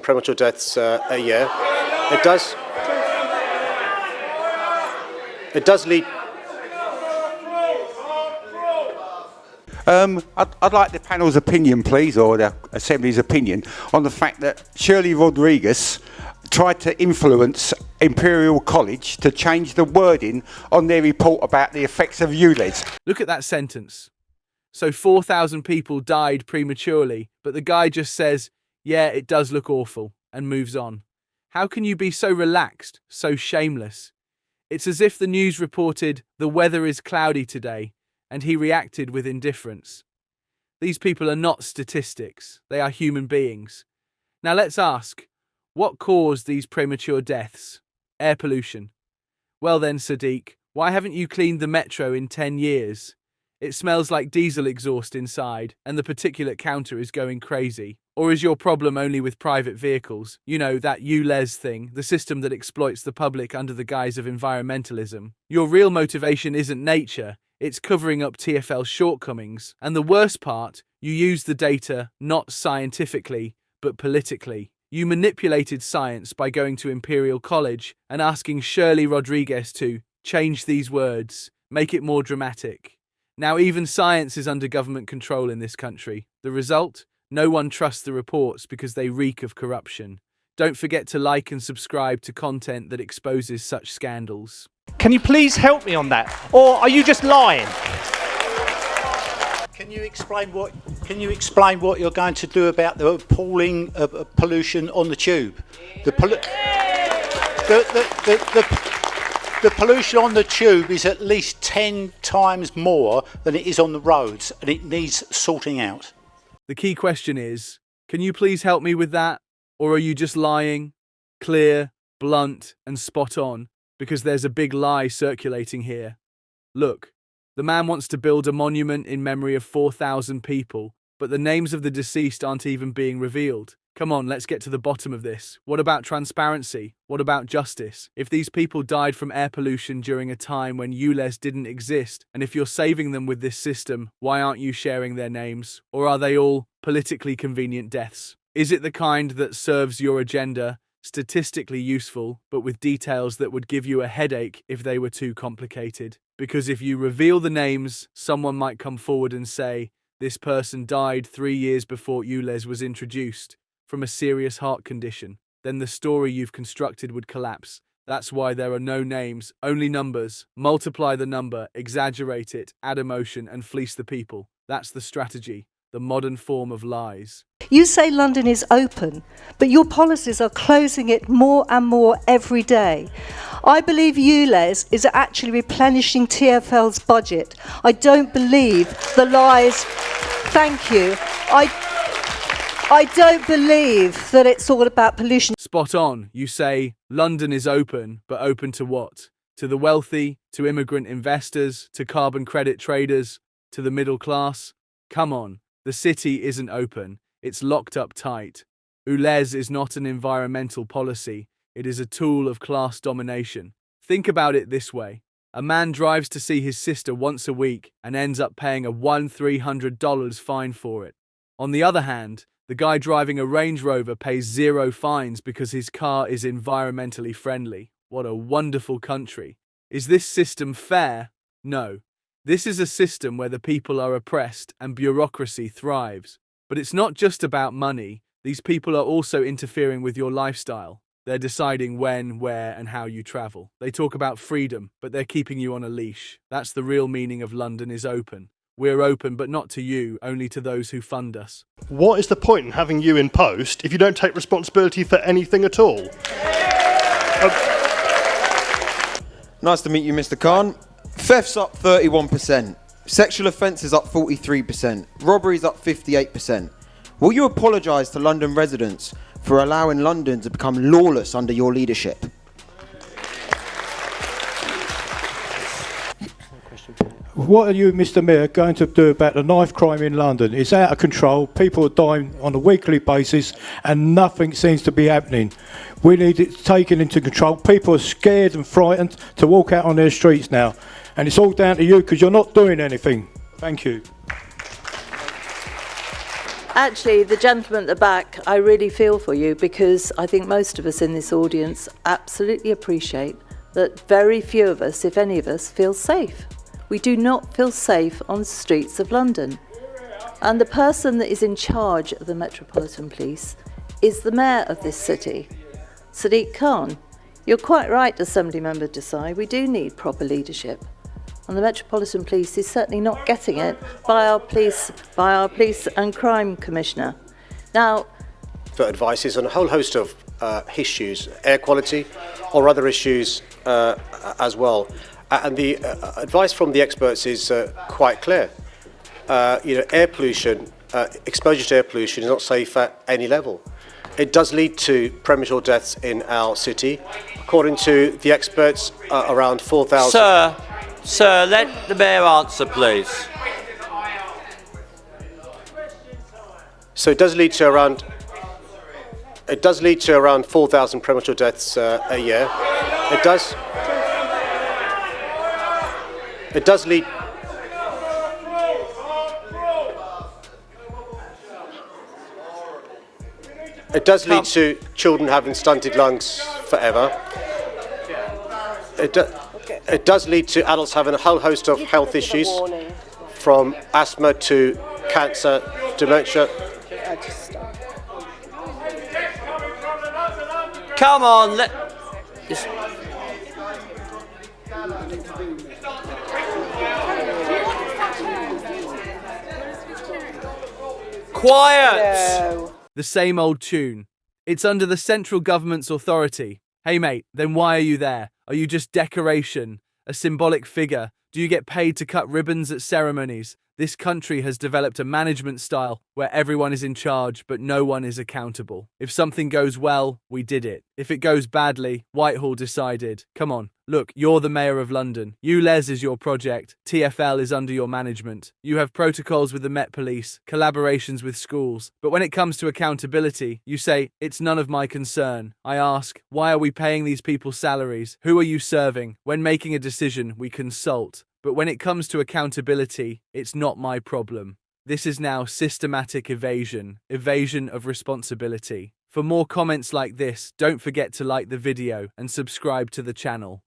premature deaths a year. It does lead. I'd like the panel's opinion, please, or the Assembly's opinion, on the fact that Shirley Rodriguez tried to influence Imperial College to change the wording on their report about the effects of ULEZ. Look at that sentence. So 4,000 people died prematurely, but the guy just says, yeah, it does look awful, and moves on. How can you be so relaxed, so shameless? It's as if the news reported, the weather is cloudy today, and he reacted with indifference. These people are not statistics, they are human beings. Now let's ask, what caused these premature deaths? Air pollution. Well then, Sadiq, why haven't you cleaned the metro in 10 years? It smells like diesel exhaust inside, and the particulate counter is going crazy. Or is your problem only with private vehicles? You know, that ULEZ thing, the system that exploits the public under the guise of environmentalism. Your real motivation isn't nature, it's covering up TfL's shortcomings. And the worst part, you use the data not scientifically, but politically. You manipulated science by going to Imperial College and asking Shirley Rodriguez to change these words, make it more dramatic. Now even science is under government control in this country. The result? No one trusts the reports because they reek of corruption. Don't forget to like and subscribe to content that exposes such scandals. Can you please help me on that? Or are you just lying? Can you explain what you're going to do about the appalling pollution on the tube? The pollution on the tube is at least 10 times more than it is on the roads, and it needs sorting out. The key question is, can you please help me with that? Or are you just lying? Clear, blunt, and spot on, because there's a big lie circulating here. Look, the man wants to build a monument in memory of 4,000 people, but the names of the deceased aren't even being revealed. Come on, let's get to the bottom of this. What about transparency? What about justice? If these people died from air pollution during a time when ULEZ didn't exist, and if you're saving them with this system, why aren't you sharing their names? Or are they all politically convenient deaths? Is it the kind that serves your agenda, statistically useful, but with details that would give you a headache if they were too complicated? Because if you reveal the names, someone might come forward and say, this person died 3 years before ULEZ was introduced, from a serious heart condition. Then the story you've constructed would collapse. That's why there are no names, only numbers. Multiply the number, exaggerate it, add emotion, and fleece the people. That's the strategy, the modern form of lies. You say London is open, but your policies are closing it more and more every day. I believe ULEZ is actually replenishing TfL's budget. I don't believe the lies. Thank you. I don't believe that it's all about pollution. Spot on. You say, London is open, but open to what? To the wealthy, to immigrant investors, to carbon credit traders, to the middle class? Come on, the city isn't open. It's locked up tight. ULEZ is not an environmental policy. It is a tool of class domination. Think about it this way. A man drives to see his sister once a week and ends up paying a $300 fine for it. On the other hand, the guy driving a Range Rover pays 0 fines because his car is environmentally friendly. What a wonderful country. Is this system fair? No. This is a system where the people are oppressed and bureaucracy thrives. But it's not just about money. These people are also interfering with your lifestyle. They're deciding when, where, and how you travel. They talk about freedom, but they're keeping you on a leash. That's the real meaning of London is open. We're open, but not to you, only to those who fund us. What is the point in having you in post if you don't take responsibility for anything at all? Nice to meet you, Mr. Khan. Theft's up 31%. Sexual offences up 43%. Robberies up 58%. Will you apologise to London residents for allowing London to become lawless under your leadership? What are you, Mr. Mayor, going to do about the knife crime in London? It's out of control, people are dying on a weekly basis and nothing seems to be happening. We need it taken into control. People are scared and frightened to walk out on their streets now. And it's all down to you because you're not doing anything. Thank you. Actually, the gentleman at the back, I really feel for you, because I think most of us in this audience absolutely appreciate that very few of us, if any of us, feel safe. We do not feel safe on the streets of London. And the person that is in charge of the Metropolitan Police is the mayor of this city, Sadiq Khan. You're quite right, Assembly Member Desai, we do need proper leadership. And the Metropolitan Police is certainly not getting it by our police and crime commissioner. Now, for advices on a whole host of issues, air quality or other issues as well. And the advice from the experts is quite clear. Air pollution, exposure to air pollution is not safe at any level. It does lead to premature deaths in our city. According to the experts, around 4,000... Sir, let the Mayor answer, please. So it does lead to around 4,000 premature deaths a year. It does lead to children having stunted lungs forever. It does lead to adults having a whole host of health issues, from asthma to cancer, dementia. Come on, Quiet! The same old tune. It's under the central government's authority. Hey mate, then why are you there? Are you just decoration? A symbolic figure? Do you get paid to cut ribbons at ceremonies? This country has developed a management style where everyone is in charge but no one is accountable. If something goes well, we did it. If it goes badly, Whitehall decided. Come on, look, you're the Mayor of London. ULEZ is your project. TfL is under your management. You have protocols with the Met Police, collaborations with schools. But when it comes to accountability, you say, it's none of my concern. I ask, why are we paying these people salaries? Who are you serving? When making a decision, we consult. But when it comes to accountability, it's not my problem. This is now systematic evasion of responsibility. For more comments like this, don't forget to like the video and subscribe to the channel.